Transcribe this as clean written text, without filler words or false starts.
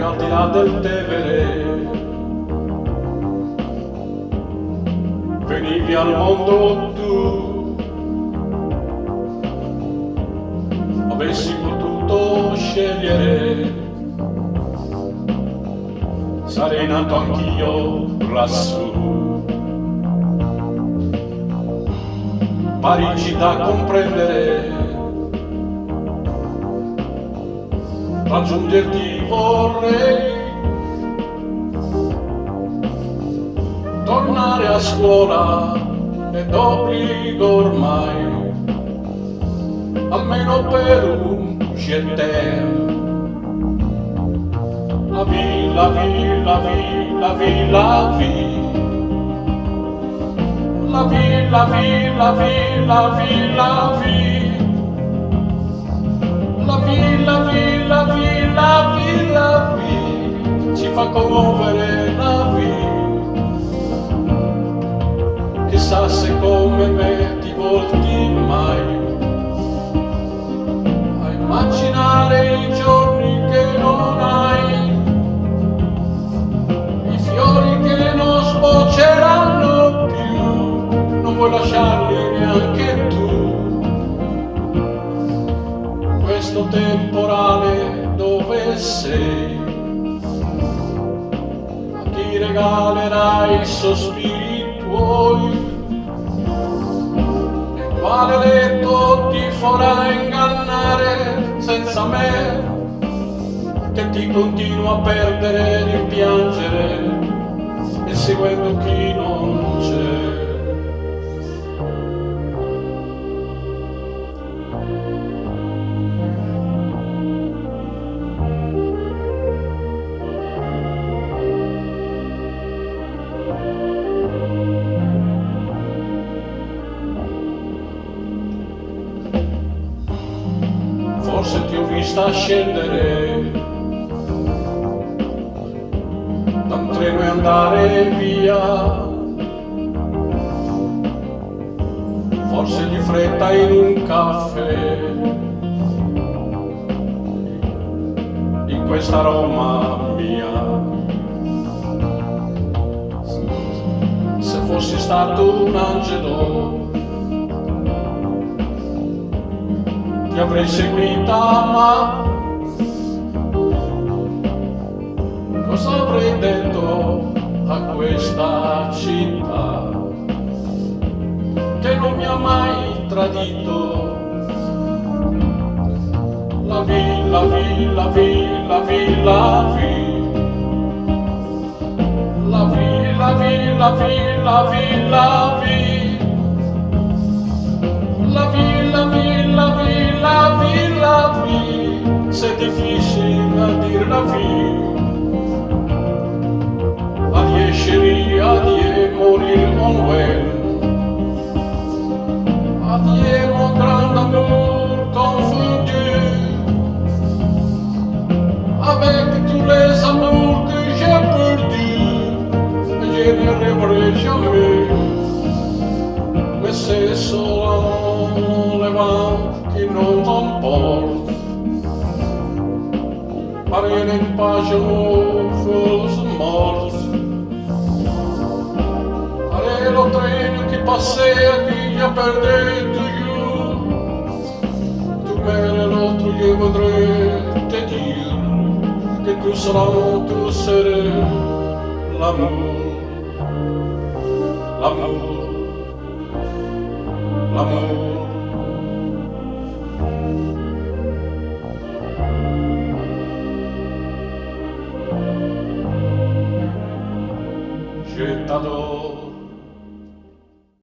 al di là del Tevere. Venivi al mondo tu, avessi potuto scegliere, sarei nato anch'io lassù. Parigi da comprendere, raggiungerti vorrei, tornare a scuola è d'obbligo ormai, almeno per un jeter. La vie, la vie, la vie, la vie, la vie. La vie, la vie, la vie, la vie, la vie. La vie, la vie, la vie, la vie, la vie. Ci fa commuovere la vie. Chissà se come me ti volti mai a immaginare i giorni che non hai, i fiori che non sbocceranno più, non vuoi lasciarli neanche tu. Questo temporale dove sei, a chi regalerai i sospiri tuoi, e quale letto ti farà ingannare senza me, che ti continuo a perdere e rimpiangere, e seguendo chi non c'è. Forse ti ho vista scendere da un treno e andare via, forse di fretta in un caffè, in questa Roma mia. Se fossi stato un angelo ti avrei seguita, ma cosa avrei detto a questa città che non mi ha mai tradito? La vie, la vie, la vie, la vie, la vie. La vie, la vie, la vie, la vie, la vie. La vie, la vie, la vie, la vie, la vie. C'est difficile à dire la vie. Adieu chérie, adieu mon île Manuel. Adieu mon grand amour confondu. Avec tous les amours que j'ai perdus, je ne rêverai jamais. Mais c'est seulement le vent qui nous emporte. Par une page fausse morte. Par le train qui passait et qui a perdu toujours. Tu mets l'autre, je voudrais te dire que tout sera, tout serait l'amour. L'amour. L'amour. Je t'adore.